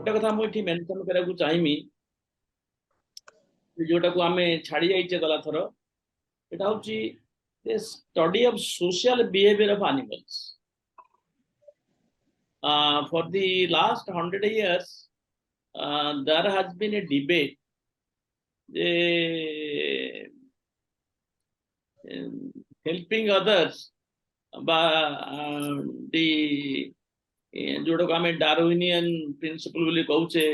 गोटे कथा मुझे मेंशन करने चाहिए जोटा को आम छाड़ी जाइए गला थर एटा हूँ the study of social behavior of animals. For the last 100 years, there has been a debate. Helping others by the जोटा को आम डार्विनियन प्रिंसिपल बोली कहूचे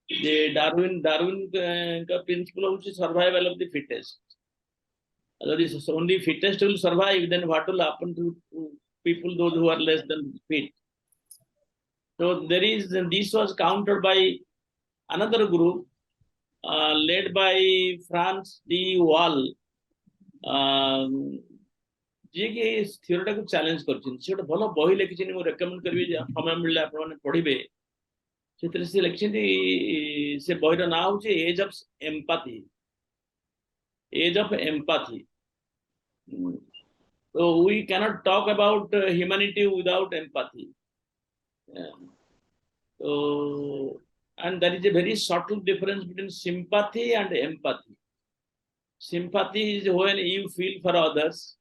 जे डार्विन का प्रिंसिपल हूँ survival of the fittest. If only fittest will survive, then what will happen to people those who are less than fit? So this was countered by another group led by France D. Wall. जी कि इस theory को challenge करछिन से गोटे भलो बही लिखिछिन मु recommend करबी जे समय मिलले आपण माने पढिबे सेतरे से लिखिछिन से बहीर ना होछि age of empathy. Age of empathy. So we cannot talk about humanity without empathy. So, and there is a very subtle difference between sympathy and empathy. Sympathy is when you feel for others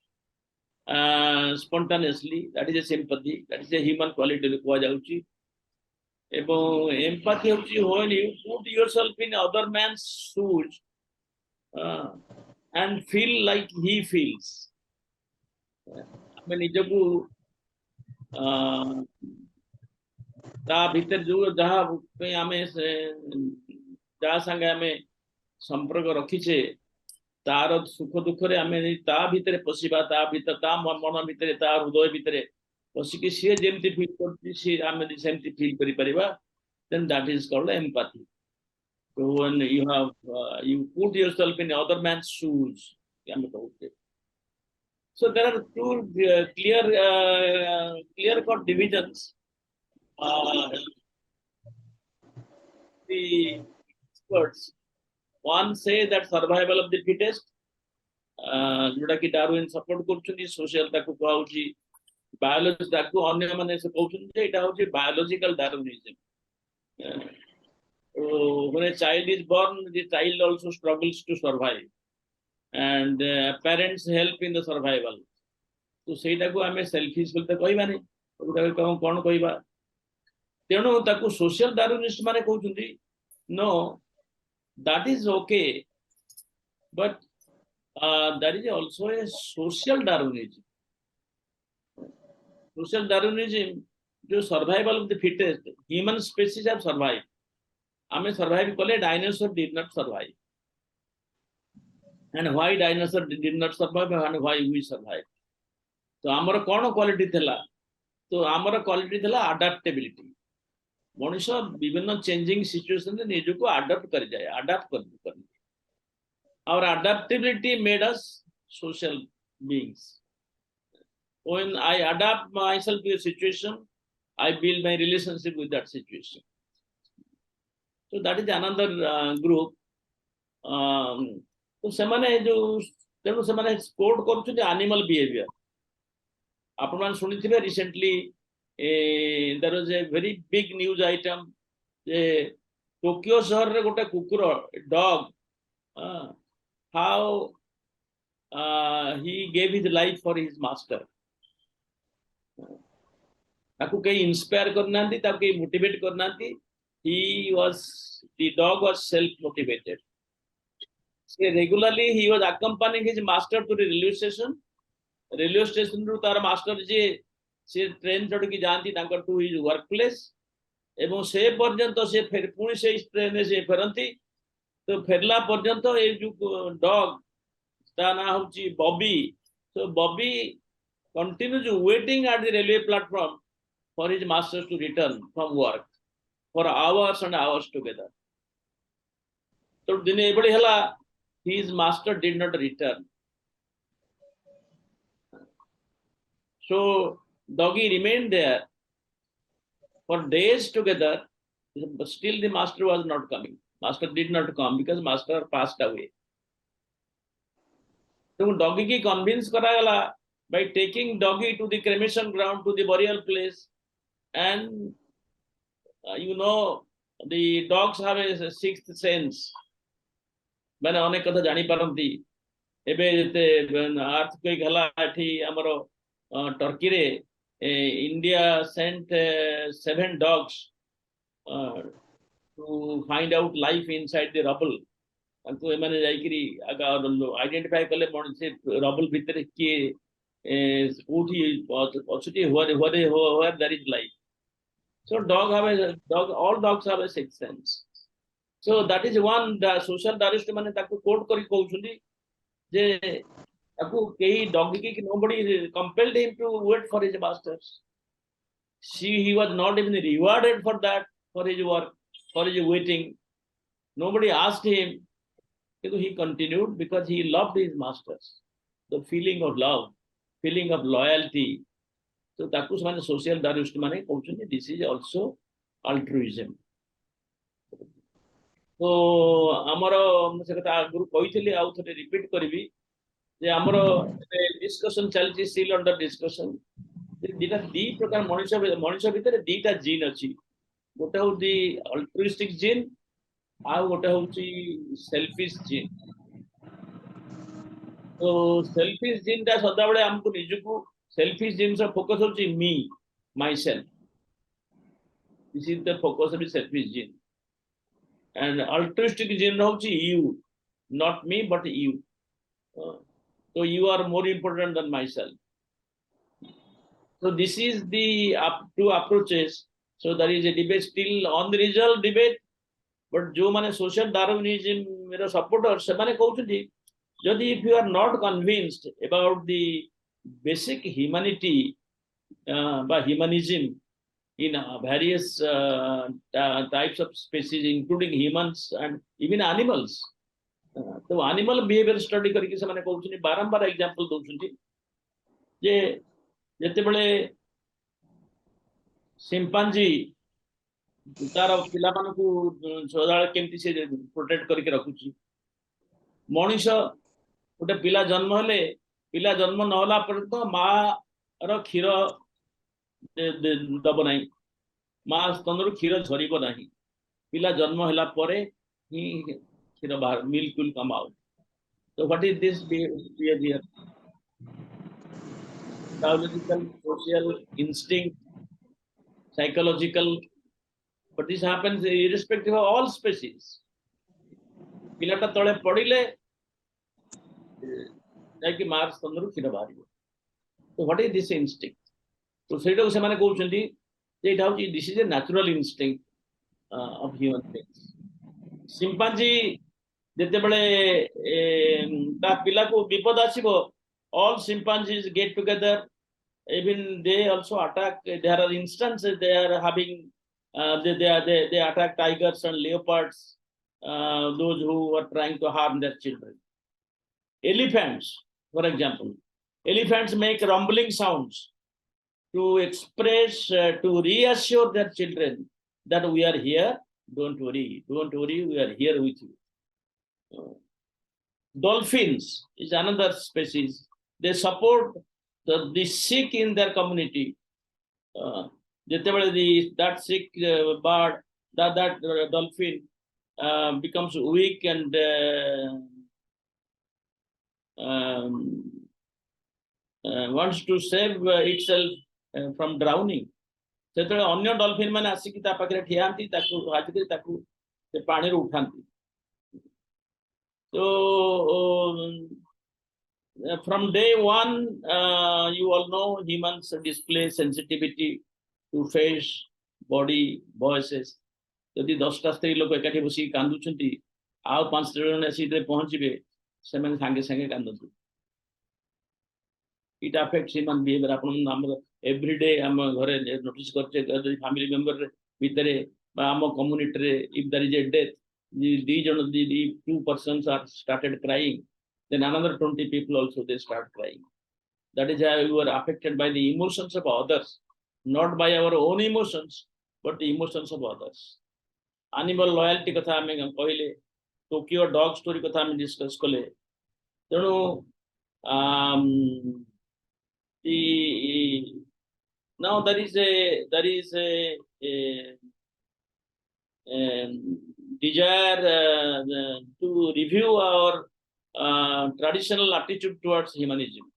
spontaneously. That is a sympathy. That is a human quality. Empathy is when you put yourself in other man's shoes and feel like he feels. आमे निजकू ता भीतर जो जहाँ पे आमे जहाँ संगे आमे संपर्क रखीचे तार सुख दुख रे आमे ता भीतर पशिबा ता भीतर ता मन भीतर ता हृदय भीतर पशिकी सी जेमती फील करती सी आमे सेमती फील करि परिबा. Then that is called empathy. So when you have you put yourself in other man's shoes, आमे कहूते. So there are two clear-cut divisions. The experts, one say that survival of the fittest, जोटा कि Darwin support करछुनी social ताकू कहउची biology ताकू अन्य माने से कहउछन जे एटा होची biological Darwinism. When a child is born, the child also struggles to survive. And parents help in the survival. So सेटा को आमे सेल्फिश बोलते कहबा नै कोन कहबा तेणु ताकू सोशल डार्विनिस्ट माने कहउछंती no, that is okay, but there is also a social Darwinism. Social Darwinism, जो survival of the fittest, human species have survived. आमे survive कले, dinosaur did not survive. And why dinosaur did not survive and why we survived? So आमर कौन quality थिला? तो आमर quality थिला adaptability. मनुष्य विभिन्न चेंजिंग सिचुएशन में निज को अडॉप्ट कर जाए, अडॉप्ट कर. Our adaptability made us social beings. When I adapt myself to a situation, I build my relationship with that situation. So that is another group. तो सेमाने जो तेणु सेमाने कोट करूछन एनिमल बिहेवियर. आपण मान सुनिथिबे recently there was a very big news item जे टोकियो शहर रे गोटे कुकुर dog how he gave his life for his master. ताकू कई इंस्पायर करनांती, ताकू कई motivate करनांती. The dog was self motivated. So regularly he was accompanying his master to the railway station. Railway station ru तार master जे से train चढ़ की जानती तांकर to his workplace. एवं से पर्यंत से फिर पुणी से इस ट्रेन से फेरंती. तो फेरला पर्यंत ए जो डॉग ता ना होची Bobby. So Bobby continues waiting at the railway platform for his master to return from work for hours and hours together. So dine ebadi hela his master did not return. So doggy remained there for days together, but still the master was not coming. Master did not come because master passed away. So doggy ki convince kara gala by taking doggy to the cremation ground, to the burial place, and the dogs have a sixth sense. मैंने अनेक कथा जानी पारंती एबे जते earthquake हला एठी हमरो Turkey रे India Saint 7 dogs to find out life inside the rubble. तांको एमाने जाइकरी आगा आइडेंटिफाई कले मन से रबल भितर के कोठी पछुटी where there is life. So all dogs have a sixth sense. So that is one the social Darwinist माने ताको कोट करी कहउछुंदी जे ताको केही dog की nobody compelled him to wait for his masters. He was not even rewarded for that, for his work, for his waiting. Nobody asked him. He continued because he loved his masters. The feeling of love, feeling of loyalty. So taku samane social Darwinist mane कहउछुंदी this is also altruism. तो हमरो से कथा गुरु कहिथिले आउ थरे repeat करबी जे हमरो discussion चलछि still under discussion दीटा दी प्रकार मनुष्य भितर दीटा जीन अछि गोटे हौ दी अल्ट्रुइस्टिक जीन आ गोटे होछि सेल्फिश जीन तो सेल्फिश जीन ता सदा बेले हमको निजको सेल्फिश जीन से फोकस होछि me my self this is the focus of selfish gene and altruistic gene hochi you not me but you so you are more important than myself so this is the two approaches so there is a debate still on the result debate but jo mane social darwinism mera supporter se mane कहउछथि जदि if you are not convinced about the basic humanity by humanism in various types of species including humans and even animals तो animal behavior study करके से माने कहउछनी बारंबार example दउछनी जे जते बेले chimpanzee तार पिला मान को सदाळ केमति से प्रोटेक्ट करके रखुची मनुष्य गोटे पिला जन्म हेले पिला जन्म न होला पर तो मां रो क्षीर दब नहीं मां स्तनरु क्षीर झरिब नहीं पिला जन्म होला परे ही क्षीर बाहर milk will come out so what is this behavior biological social instinct psychological but this happens irrespective of all species पिलाटा तळे पडिले जाकी मार स्तनरु क्षीर बाहरिबो so what is this instinct तो सेटा से माने कहउछंती जे एटा होची this is a natural instinct of human beings chimpanzee जते बेले ता पिला को विपद आसीबो all chimpanzees get together even they also attack there are instances they are having they attack tigers and leopards those who are trying to harm their children elephants for example elephants make rumbling sounds to express to reassure their children that we are here don't worry we are here with you dolphins is another species they support the sick in their community that sick bird that dolphin becomes weak and wants to save itself from drowning सेतळे अन्य dolphin माने आसी कि ता पाखरे ठियांती ताकू हाजके ताकू से पानी रो उठांती so from day one you all know humans display sensitivity to face body voices यदि 10टा स्त्री लोक एकाठी बसी कांदु छंती आ 5 जण आसी ते पहुंचबे से माने संगे संगे कांदु it affects human behavior अपन हम every day हम घरे नोटिस करते फैमिली मेंबर भितरे बा हम कम्युनिटी रे if there is a death the 2 persons are started crying then another 20 people also they start crying that is how you are affected by the emotions of others not by our own emotions but the emotions of others animal loyalty कथा हमें कहले Tokyo dog story कथा हमें discuss कले तेणु now there is a desire to review our traditional attitude towards humanism.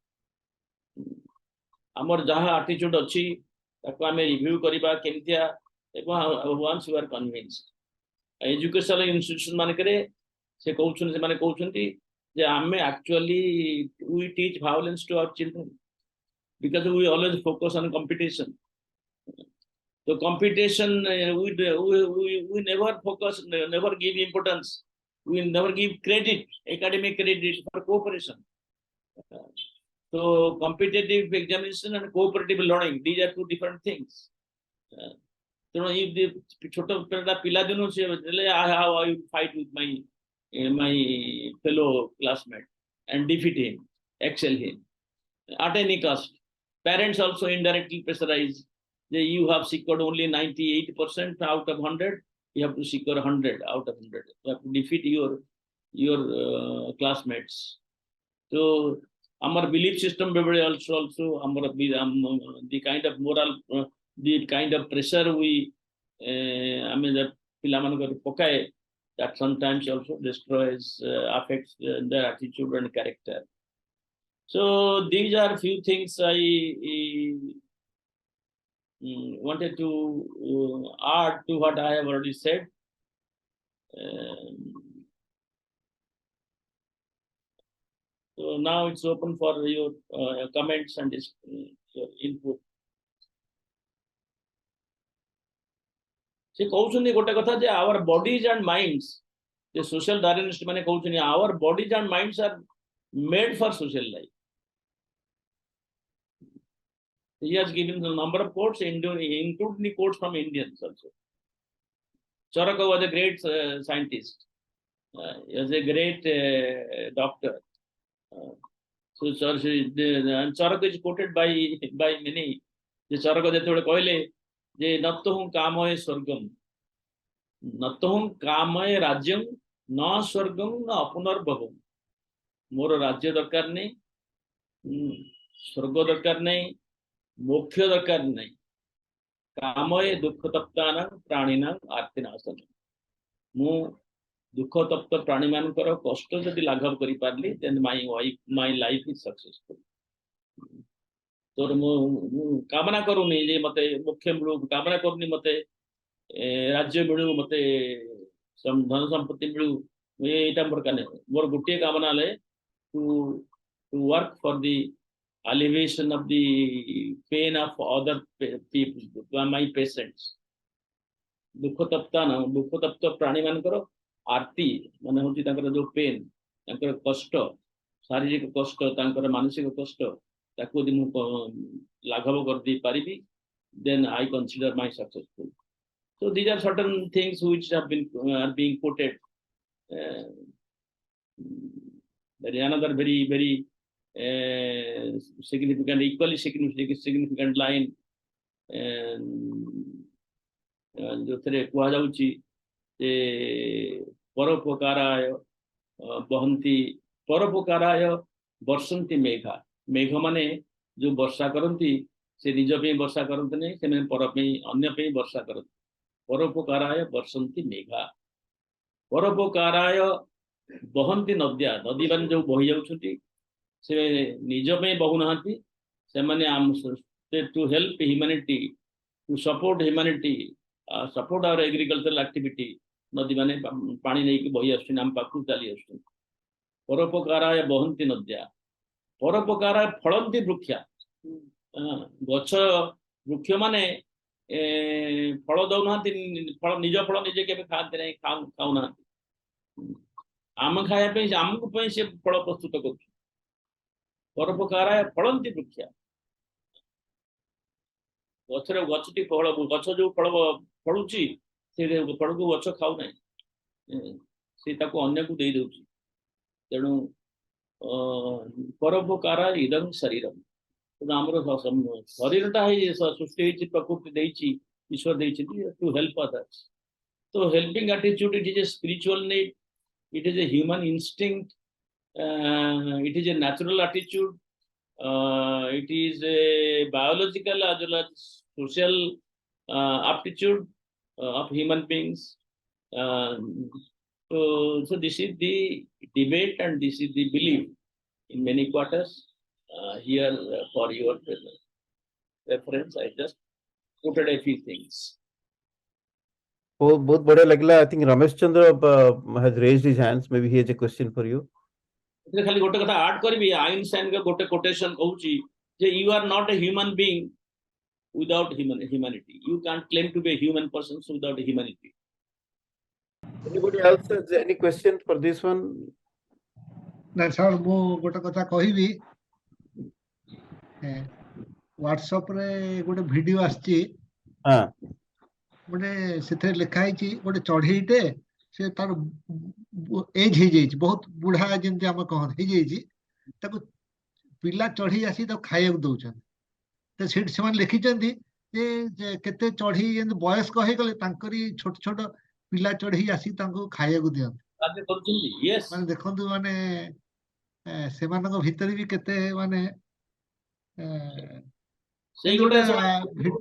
Amar jaha attitude achi taku ame review kariba kemtia once you are convinced. Educational institution manakare se कहउछन से माने कहउछन्ती जे आमे actually we teach violence to our children because we always focus on competition. So competition, we never focus, never give importance. We never give credit, academic credit for cooperation. So competitive examination and cooperative learning, these are two different things. So if the छोटा पिला दिनों से how I fight with my fellow classmate and defeat him, excel him at any cost. Parents also indirectly pressurize. You have secured only 98% out of 100. You have to secure 100 out of 100. You have to defeat your classmates. So our belief system also the kind of moral, the kind of pressure we the that sometimes also destroys, affects their attitude and character. So these are few things I wanted to add to what I have already said. So now it's open for your comments and your input. See, कहउछनी गोटे कथा जे our bodies and minds, the social Darwinist माने कहउछनी our bodies and minds are made for social life. He has given the number of quotes, including the quotes from Indians also. Charaka was a great scientist. He was a great doctor. So Charaka is quoted by many. The Charaka जेतोळे कहले जे नत्तहुं कामये स्वर्गम, नत्तहुं कामये राज्यम, न स्वर्गम न अपुनर्भवम. मोर राज्य दरकार नहीं, स्वर्ग दरकार नहीं, मोक्ष दरकार नहीं. कामये दुख तप्तान प्राणीना आर्तिनाशन. मु दुख तप्त प्राणी मानकर कष्ट जदि लाघव करि पारली then my life is successful. तो मु कामना करूनी जे मते मोक्ष मिलू, कामना करूनी मते राज्य मिलू, मते धन संपत्ति मिलू. एटा मोर काने मोर गुटिए कामना ले to work for the alleviation of the pain of other people, my patients. दुख तप्त प्राणी मानकर आरती माने होची तांकर जो पेन, तांकर कष्ट, शारीरिक कष्ट, तांकर मानसिक कष्ट, ताको दि मु लाघव कर दी पारिबी, then I consider my successful. So these are certain things which have been are being quoted. There is another very significant, equally significant line जो थे कह जाउची जे परोपकाराय बहंती, परोपकाराय वर्षंती मेघा. मेघ माने जो वर्षा करती से निज पे वर्षा करते नहीं, से पर अन्य पे वर्षा करते. परोपकाराय वर्षंती मेघा, परोपकाराय बहंती नद्या. नदी मान जो बही जाउछंती से निज पे बहु नाहंती, से माने to help humanity, to support humanity, support our agricultural activity. नदी माने पानी नहीं कि बही आसुछन आम पाखु चली आसुछन. परोपकाराय बहंती नद्या, परोपकाराय फलंती वृक्षा. गछ वृक्ष माने फल दौनाहांती, फल निज फल निजे केबे खाते नहीं, खाउनाहांती. आम खाया पे आमको पे से फल प्रस्तुत कर. परोपकाराय फलंती वृक्षा. गछटी फल, गछ जो फल फलुची से फल को गछ खाऊ ना, से ताको अन्य को दे दउची. तेणु परोपकाराय इदं शरीरम. आमर शरीरटा सृष्टि प्रकृति देची, ईश्वर देची टू हेल्प अदर्स. तो helping attitude, it is a spiritual need, it is a human instinct, it is a natural attitude, it is a biological as well as social aptitude of human beings. So this is the debate and this is the belief in many quarters. Here for your reference, I just quoted a few things. बहुत बढ़िया लगला. I think Ramesh Chandra has raised his hands. Maybe he has a question for you. खाली गोटे कथा add करबी. Einstein के गोटे quotation कहूची जे you are not a human being without humanity. You can't claim to be a human person without humanity. Anybody else has any question for this one? ना sir मु गोटे कथा कहबी. WhatsApp रे गोटे वीडियो आछि. हां. गोटे सेथे लिखा हिची गोटे चढ़ईटे से तार एज हे जाई बहुत बुढ़ा जेंति हम कहन हे जाई ताको पिला चढ़ी आसी तो खाइक दउछन. तो सेठ से मान लिखि चंदी जे केते चढ़ी जेंति बयस्क हे गले तांकरी छोट छोट पिला चढ़ी आसी तांको खाइक दियन. आगे करछिन. यस. माने देखंतु माने सेमानक भितर भी केते माने सेई गोटे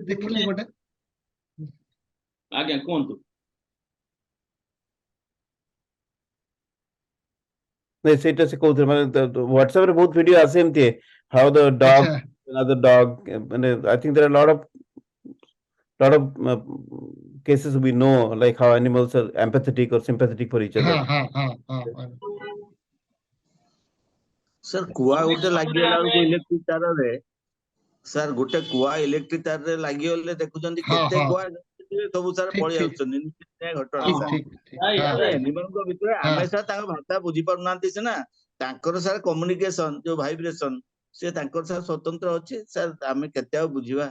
देखिले गोटे. आगे कोंतु. नहीं सेटा से कहउथि माने WhatsApp रे बहुत वीडियो आसे एमती how the dog another dog, and I think there are a lot of cases we know, like how animals are empathetic or sympathetic for each other. Sir कुआ गोटे लागिला को इलेक्ट्रिक तार रे सर गोटे कुआ इलेक्ट्रिक तार रे लागि होले देखुचंदी केते कुआ सब सर पळि आउछन निश्चित घटना सर एनिमल को भितर आमे सर ताका भाषा बुझी पार नांती से ना तांकर सर कम्युनिकेशन जो वाइब्रेशन से तांकर सर स्वतंत्र अछि सर आमे केते आ बुझिबा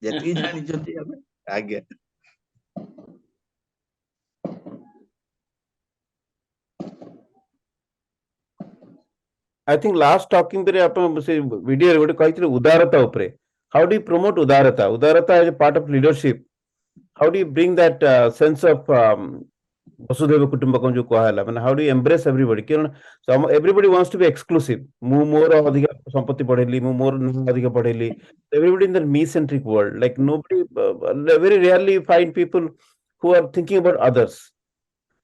जेती जानि जंती आमे आगे. I think last talking there आपण से वीडियो रे गोटे कहिथिले उदारता उपरे. How do you promote udarata? Udarata is a part of leadership. How do you bring that sense of vasudhaiva kutumbakam jo कहला, माने how do you embrace everybody? कारण everybody wants to be exclusive. मु मोर अधिक संपत्ति पढेली, मु मोर अधिक पढेली. Everybody in the me centric world, like nobody, very rarely you find people who are thinking about others.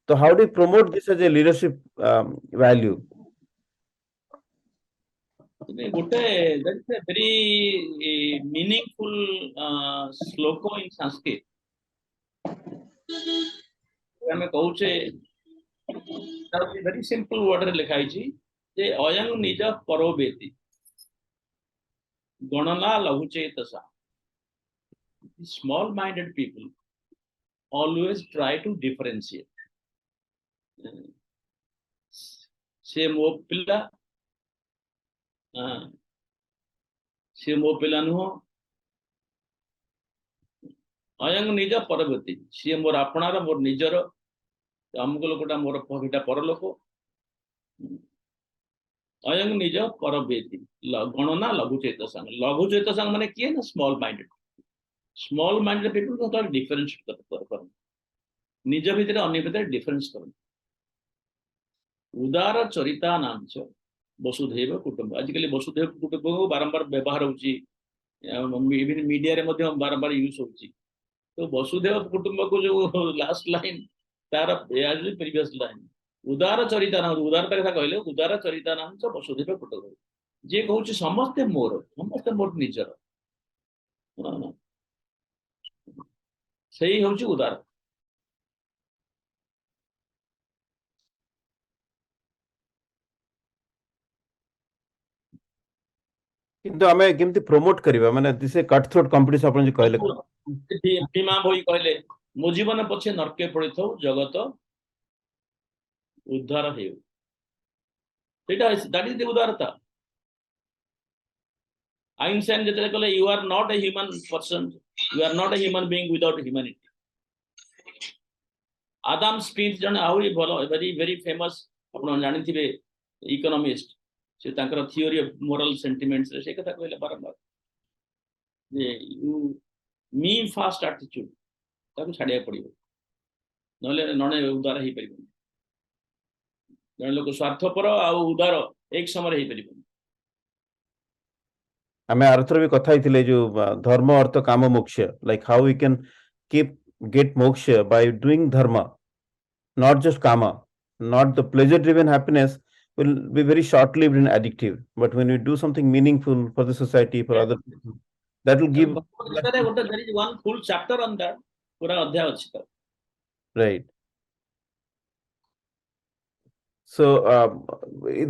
So how do you promote this as a leadership value? That's a very meaningful sloka in Sanskrit. ଆମେ କହୁଛେ very simple word ରେ ଲେଖା ହେଇଛି ଯେ ଅୟଂ ନିଜ ପରୋବେତି ଗଣନା ଲଘୁଚେତସା. Small minded people always try to differentiate. ସେ ମୋ ପିଲା, ସେ ମୋ ପିଲା ନୁହଁ. ଅୟଂ ନିଜ ପରବର୍ତ୍ତୀ, ସିଏ ମୋର ଆପଣାର, ମୋର ନିଜର, ଅମୁକ ଲୋକଟା ମୋର ଏଇଟା ପରଲୋକ. ଅୟଂ ନିଜ ପରବେତି ଗଣନା ଲଘୁଚେତ ସାଙ୍ଗ. ଲଘୁଚେତ ସାଙ୍ଗ ମାନେ କିଏ ନା small minded. Small minded people ତାଙ୍କର ଡିଫରେନ୍ସ କରନ୍ତି, ନିଜ ଭିତରେ ଅନ୍ୟ ଭିତରେ ଡିଫରେନ୍ସ କରନ୍ତି. ଉଦାର ଚରିତା ନାଞ୍ଚ ବସୁଧୈବ କୁଟୁମ୍ବ. ଆଜିକାଲି ବସୁଧୈବ କୁଟୁମ୍ବକୁ ବାରମ୍ବାର ବ୍ୟବହାର ହଉଛି, ଇଭିନ୍ ମିଡିଆରେ ମଧ୍ୟ ବାରମ୍ବାର ୟୁଜ ହଉଛି. तो वसुदेव कुटुंब को जो लास्ट लाइन तार प्रीवियस लाइन उदार चरिता नाम, उदारता कथा कहले उदार चरिता नाम च वसुदेव कुटुंब. जे कहूची समस्ते मोर निजर, सही होची उदार. किंतु हमें केमती प्रमोट करिबा, माने दिस कट थ्रोट कंपटीशन आपण जे कहले भीमा भई कहले मो जीवन पछे नरके पड़िथौ जगत उद्धार हेउ. सेटा दैट इज द उदारता. आइंस्टाइन जते कहले you are not a human person, you are not a human being without humanity. Adam Smith जने आउरी भलो वेरी वेरी फेमस आपण जानिथिबे इकोनॉमिस्ट. से तांकर थियोरी ऑफ मोरल सेंटिमेंट्स रे से कथा कहले बारंबार जे यू मी फास्ट एटीट्यूड ताको छाडिया पड़िबो, नले नने उदार हे परिबो. जण लोक स्वार्थपर आ उदार एक समय हे परिबो. हमें अर्थर भी कथा हिथिले जो धर्म artha kama moksha, like how we can keep get moksha by doing dharma. not just karma, not the pleasure driven happiness will be very short lived and addictive. But when you do something meaningful for the society, for other people, that will give, there is one full chapter on that. पूरा अध्याय ଅଛି ତାର। right. So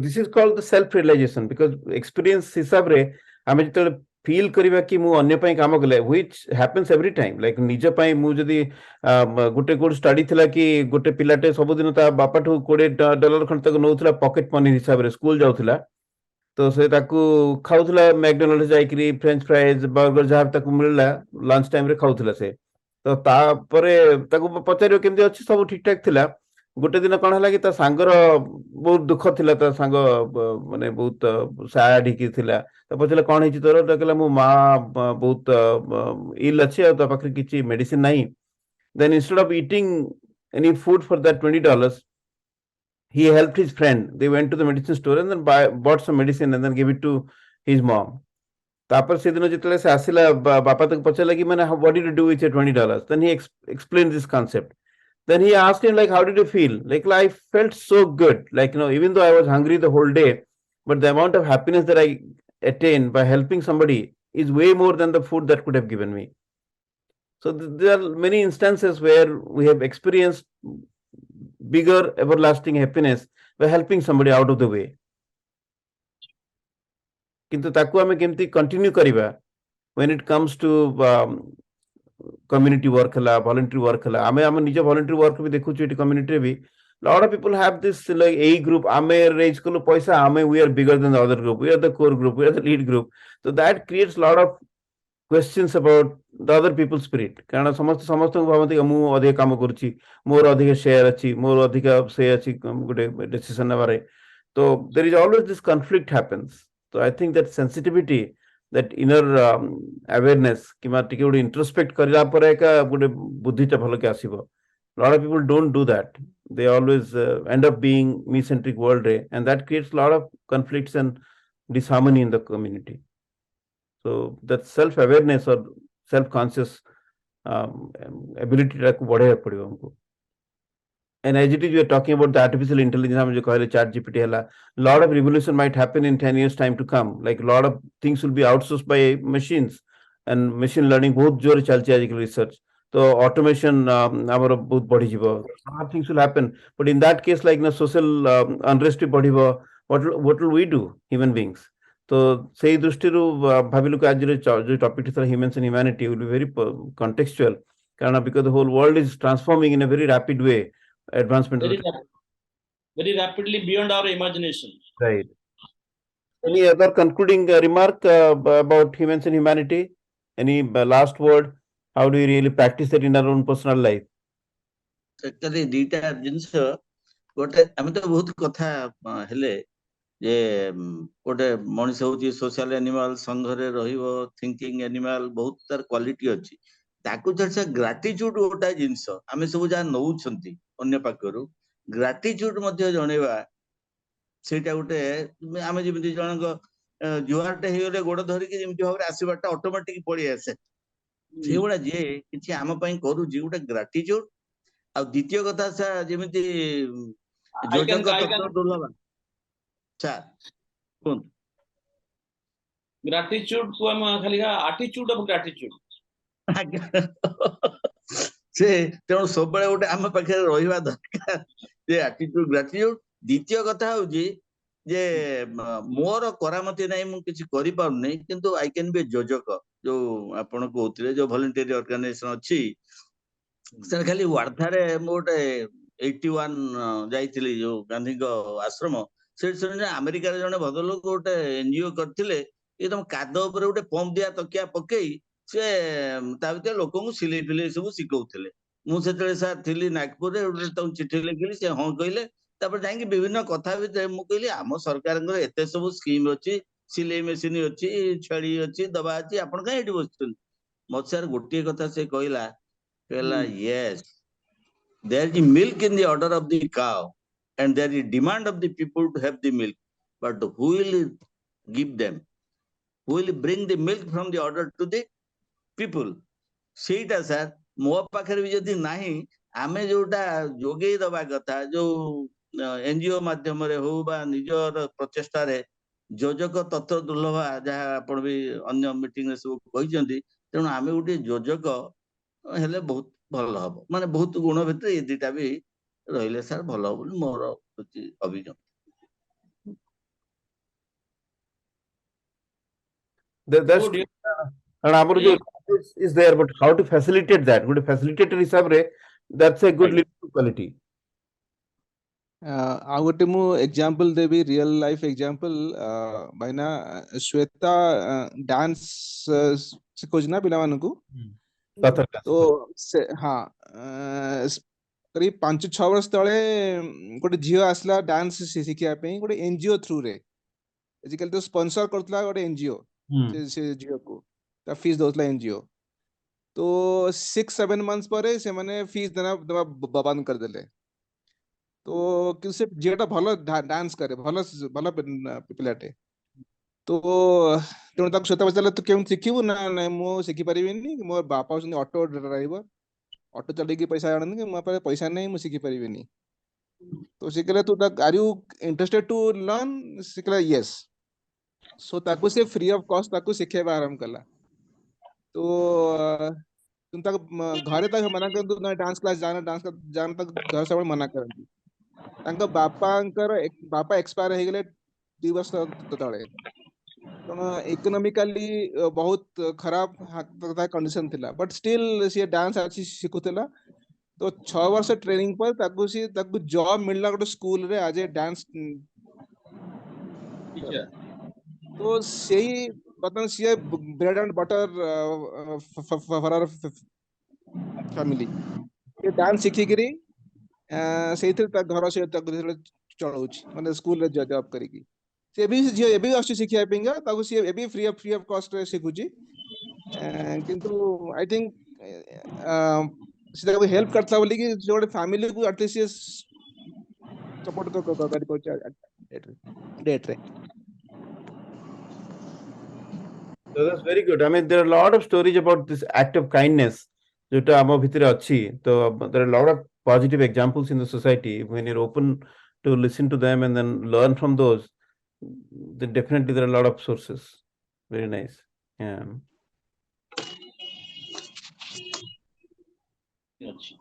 this is called the self realization, because experience हिसाब रे आमे जेतेले feel करिवा कि मु अन्य पई काम कले, which happens every time, like निज पई मु जदी गुटे कोड स्टडी थिला कि गुटे पिलाटे सब दिन ता बापा ठो $20 खंड तक नौथला पॉकेट मनी हिसाब रे स्कूल जाउथला, तो से ताकू खाउथला मैकडॉनल्ड्स जाइकरी फ्रेंच फ्राइज बर्गर जहां ताकू मिलला लंच टाइम रे खाउथला से, तो ता परे ताकू पचारियो केमदी अछि सब ठीक ठाक थिला। गोटे दिन कौन है कि सांगर बहुत दुख थिला, सांग माने बहुत सैड ही थिला, तो पचले कौन है तोर, तो कहला मो मां बहुत इल अच्छे तो पाखरे किछि मेडिसिन नहीं। Then instead of eating any food for that $20, he helped his friend. They went to the medicine store and then bought some medicine and then gave it to his mom. तापर से दिन जितले से आसिला बापा तक पचला कि मैंने what did you do with your $20? Then he explained this concept. Then he asked him, like, how did you feel? Like, I felt so good. Like, even though I was hungry the whole day, but the amount of happiness that I attained by helping somebody is way more than the food that could have given me. So there are many instances where we have experienced bigger everlasting happiness by helping somebody out of the way. किंतु ताकू हमें केमती continue करिबा when it comes to community work hela, voluntary work hela, ame am nije voluntary work भी देखु छु community भी lot of people have this like a group, ame raise kolo paisa, ame we are bigger than the other group, we are the core group, we are the lead group, so that creates lot of questions about the other people's spirit, कारण समस्त समस्त भावती मु अधिक काम करूची, मोर अधिक share अछि, मोर अधिक से अछि गुटे डिसीजन नबारे, तो there is always this conflict happens. So I think that sensitivity, that inner awareness keema टिके गुटे इंट्रोस्पेक्ट करला परे का गुटे बुद्धि ता भलो के आसीबो, lot of people don't do that, they always end up being me-centric world re, and that creates a lot of conflicts and disharmony in the community. So that self-awareness or self-conscious ability टा को बढ़े पड़िबो हमको। And as it is, we are talking about the artificial intelligence, हम जो कहले chat GPT हला, lot of revolution might happen in 10 years time to come, like lot of things will be outsourced by machines, and machine learning बहुत जोर चलची आजकल research, तो automation हमर बहुत बढ़ी जीवो, lot of things will happen, but in that case like social unrest भी बढ़ीबो, what will we do human beings? तो सेही दृष्टिरु भाबिलु कि आज जो टॉपिक था humans and humanity will be very contextual, कारण because the whole world is transforming in a very rapid way, advancement very rapidly beyond our imagination. Right. Any other concluding remark about humans and humanity? Any last word? How do you really practice that in our own personal life? Actually dita jinsh gote ame to bahut katha hele je gote manish hochi social animal sanghare rahibo, thinking animal bahut tar quality अछि, ताकू जैसे gratitude गोटा जिंस आमे सब जा नउछंती अन्य पाखरु gratitude मध्ये जणेबा सेटा गोटे आमे जेमिति जनक जुहारटे हेले गोड़ धरि कि जेमिति भाबरे आसीबाटा ऑटोमेटिक पड़ी आसे सेगुडा जे किछि आम पई करू जी गोटे ग्रेटिट्यूड। आ द्वितीय कथा सा जेमिति जोजक तत्व दुर्लभ अच्छा कोन ग्रेटिट्यूड को हम खाली एटीट्यूड ऑफ ग्रेटिट्यूड से तेणु सब बेले गोटे आम पाखे रहिबा दरकार जे एटीट्यूड ग्रेटिट्यूड। द्वितीय कथा होजी जे मोर करामती नाही मु किछि करि पाउ नै, किंतु आई कैन बी जोजक जो आपण कहउथिले जो वॉलंटरी ऑर्गेनाइजेशन अछि से खाली वार्धारे मोटे 81 जाइथिली जो गांधी को आश्रम से सुने अमेरिका रे जने भदलोक गोटे एनजीओ करथिले एकदम काद ऊपर गोटे पंप दिया तकिया पकेई से ता भीतर लोकଙ୍କୁ सिलेई फिलेई सब सिखौथिले। मु सेतले सर थिली नागपुर रे गोटे त चिट्ठी लिखिली से हां कहिले, तापर जाई विभिन्न कथा भीतर मु कहिली आम सरकार एते सब स्कीम अछि, सिलेई मेसिन अछि, छड़ी अछि, दबा अछि, आपण काहे एठी बसछन। मत सर गोटे कथा से कहला yes, there is milk in the order of the cow and there is demand of the people to have the milk, but who will give them, who will bring the milk from the order to the people? ସେଇଟା sir ମୋ ପାଖରେ ବି ଯଦି ନାହିଁ ଆମେ ଯୋଉଟା ଯୋଗେଇ ଦବା କଥା ଯୋଉ ଏନଜିଓ ମାଧ୍ୟମରେ ହଉ ବା ନିଜର ପ୍ରଚେଷ୍ଟାରେ ଯୋଜକ ତତ୍ତ୍ୱ ଦୁର୍ଲଭ ଯାହା ଆପଣ ବି ଅନ୍ୟ ମିଟିଂରେ ସବୁ କହିଛନ୍ତି। ତେଣୁ ଆମେ ଗୋଟେ ଯୋଜକ ହେଲେ ବହୁତ ଭଲ ହବ, ମାନେ ବହୁତ ଗୁଣ ଭିତରେ ଏ ଦିଟା ବି ରହିଲେ ସାର୍ ଭଲ ହବ ବୋଲି ମୋର ହଉଛି ଅଭିଯୋଗ। That's So, dear, and ଆମର ଯୋଉ is there, but how to facilitate that? ଗୋଟେ facilitator ହିସାବରେ that's a good Right. leadership quality. ଆଉ ଗୋଟେ ମୁଁ ଏକ୍ଜାମ୍ପଲ ଦେବି, ରିଅଲ ଲାଇଫ ଏକ୍ଜାମ୍ପଲ। ଭାଇନା ଶ୍ଵେତା ଡାନ୍ସ ଶିଖଉଛି ନା ପିଲାମାନଙ୍କୁ। କଥକ ତ ସେ ହଁ କरीब 5-6 ବର୍ଷ ତଳେ ଗୋଟେ ଝିଅ ଆସିଲା ଡାନ୍ସ ଶିଖିବା ପାଇଁ ଗୋଟେ ଏନଜିଓ ଥ୍ରୁରେ। ଆଜିକାଲି ତ ସ୍ପନ୍ସର କରୁଥିଲା ଗୋଟେ ଏନଜିଓ ସେ ଝିଅକୁ, ତା ଫିସ୍ ଦଉଥିଲା ଏନଜିଓ। ତ 6-7 months ପରେ ସେମାନେ ଫିସ୍ ଦେବା ବନ୍ଦ କରିଦେଲେ। ତ କିନ୍ତୁ ସେ ଝିଅଟା ଭଲ ଡାନ୍ସ କରେ, ଭଲ ଭଲ ପିଲାଟେ। ତ ତେଣୁ ତାକୁ ଶ୍ଵେତା ପଚାରିଲା ତୁ କେମିତି ଶିଖିବୁ? ନା ନାଇଁ ମୁଁ ଶିଖିପାରିବିନି, ମୋ ବାପା ହଉଛନ୍ତି ଅଟୋ ଡ୍ରାଇଭର, ଅଟୋ ଚଲେଇକି ପଇସା ଆଣନ୍ତି, ମୋ ପାଖରେ ପଇସା ନାହିଁ, ମୁଁ ଶିଖିପାରିବିନି। ତ ସେ କହିଲା ତୁ are you interested two learn? ସେ କହିଲା ୟେସ୍। ସୋ ତାକୁ ସେ ଫ୍ରି ଅଫ କଷ୍ଟ ତାକୁ ଶିଖେଇବା ଆରମ୍ଭ କଲା। ତ କିନ୍ତୁ ତାକୁ ଘରେ ତାକୁ ମନା କରନ୍ତୁ ନା ଡାନ୍ସ କ୍ଲାସ ଯାନା, ଡାନ୍ସ ଯାନା, ତାକୁ ଘର ସବୁବେଳେ ମନା କରନ୍ତି। ତାଙ୍କ ବାପା ଏକ୍ସପାୟାର ହେଇଗଲେ 2 ବର୍ଷ ତଳେ। ତେଣୁ ଇକୋନୋମିକାଲି ବହୁତ ଖରାପ କଣ୍ଡିସନ ଥିଲା, ବଟ୍ ଷ୍ଟିଲ୍ ସିଏ ଡାନ୍ସ ଆସି ଶିଖୁଥିଲା। ତ 6 ବର୍ଷ ଟ୍ରେନିଂ ପରେ ତାକୁ ଜବ ମିଳିଲା ଗୋଟେ ସ୍କୁଲରେ ଆଜ ଏ ଡାନ୍ସ teacher. ତ ସେଇ ବର୍ତ୍ତମାନ ସିଏ ବ୍ରେଡ ଆଣ୍ଡ ବଟର ଫ୍ୟାମିଲି। ସେ ଡାନ୍ସ ଶିଖିକିରି ସେଇଥିରେ ତା ଘର ସେ ଚଳଉଛି, ମାନେ ସ୍କୁଲରେ ଜବ କରିକି। ସେ ଝିଅ ଏବେ ବି ଆସୁଛି ଶିଖିବା ପାଇଁକା, ତାକୁ ସିଏ ଏବେ ଫ୍ରି ଅଫ କଷ୍ଟରେ ଶିଖୁଛି। କିନ୍ତୁ ଆଇ ଥିଙ୍କ ସେ ତାକୁ ହେଲ୍ପ କରିଥିଲା ବୋଲିକି ସେ ଗୋଟେ ଫ୍ୟାମିଲିକୁ ଆଟଲିଷ୍ଟ ସିଏ ସପୋର୍ଟ କରିପାରୁଛି ଡେଟ୍ରେ। So that's very good. I mean, there are a lot of stories about this act of kindness ଯୋଉଟା ଆମ ଭିତରେ ଅଛି। ତ there are a lot of positive examples in the society. When you're open to listen to them and then learn from those, then definitely there are a lot of sources. Very nice. Yeah. ଅଛି।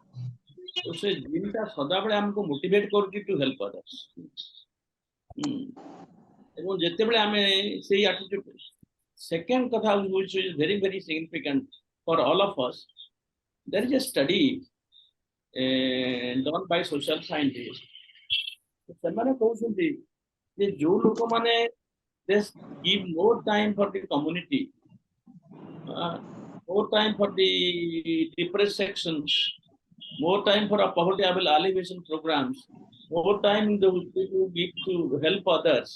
ତ ସେ ଜିନିଷଟା ସଦାବେଳେ ଆମକୁ motivate କରୁଛି to help others. ଏବଂ ଯେତେବେଳେ ଆମେ ସେଇ ଆଟିଟ୍ୟୁଡ, ସେକେଣ୍ଡ କଥା which is very very significant for all of us, there is a study done by social scientists. ସେମାନେ କହୁଛନ୍ତି ଯେ ଯୋଉ ଲୋକମାନେ they give more time for the community, more time for the depressed sections, more time for a poverty alleviation programs, more time those people give to help others,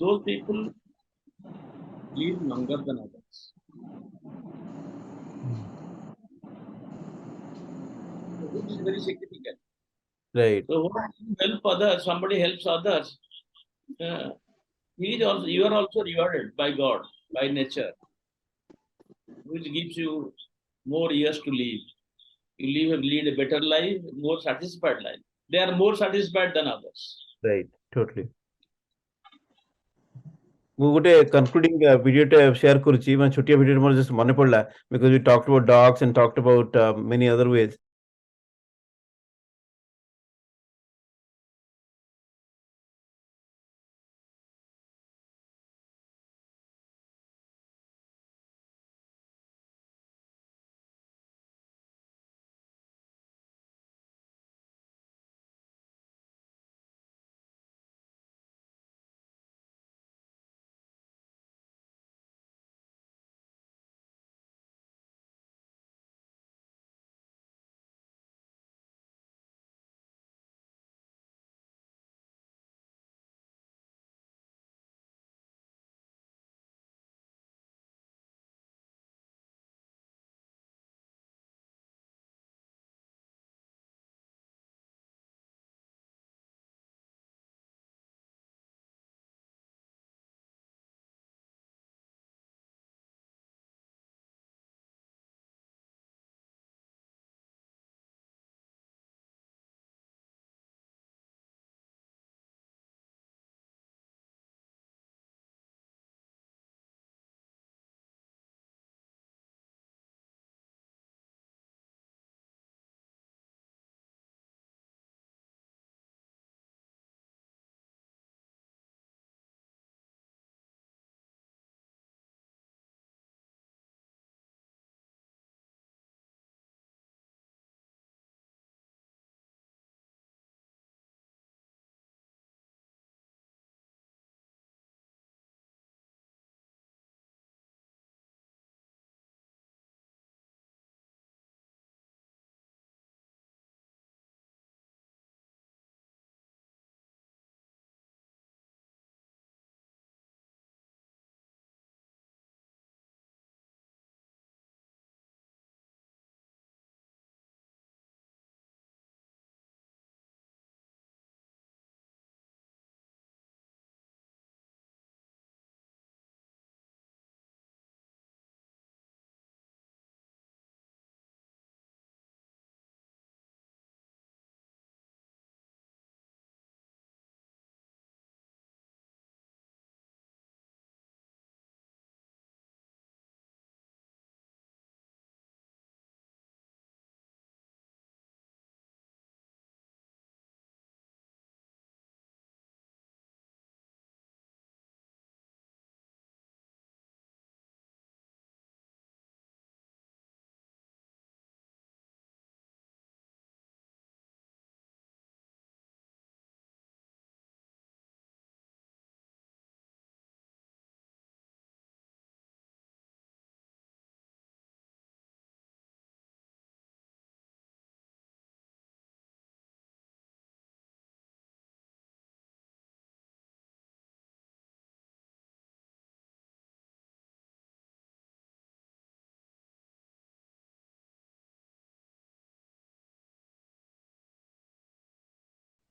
those people live longer than others. So this is very significant. Right. So when you help others, somebody helps others, you are also rewarded by God, by nature, which gives you more years to live. You lead a better life, more satisfied life. They are more satisfied than others. Right. Totally. ମୁଁ ଗୋଟେ concluding video ଟେ share କରୁଛି, ମାନେ ଛୋଟିଆ video ମୋର just ମନେ ପଡିଲା because we talked about dogs and talked about many other ways.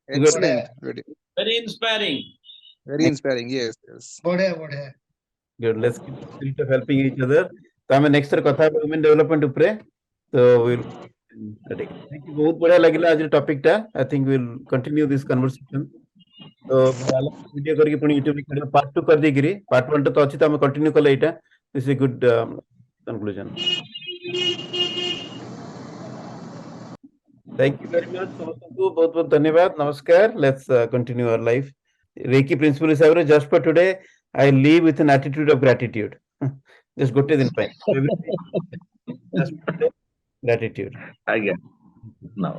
Excellent. Very inspiring. Very inspiring. Yes. बढ़िया बढ़िया Good. Let's keep the spirit of helping each other. तो हमें next कथा है women development उपरे. तो we'll thank you. बहुत बढ़िया लगिला आज टॉपिक टा. I think we'll continue this conversation. तो वीडियो करके पुणी YouTube में पार्ट 2 कर देगिरी. पार्ट 1 तो अच्छी तो हमें कंटिन्यू कर लेटा. This is a good conclusion. Thank you very much. समस्तों बहुत बहुत धन्यवाद. नमस्कार. Let's continue our life. Reiki principle is ever just for today. I live with an attitude of gratitude. Just go to the point. Just gratitude. Again. No.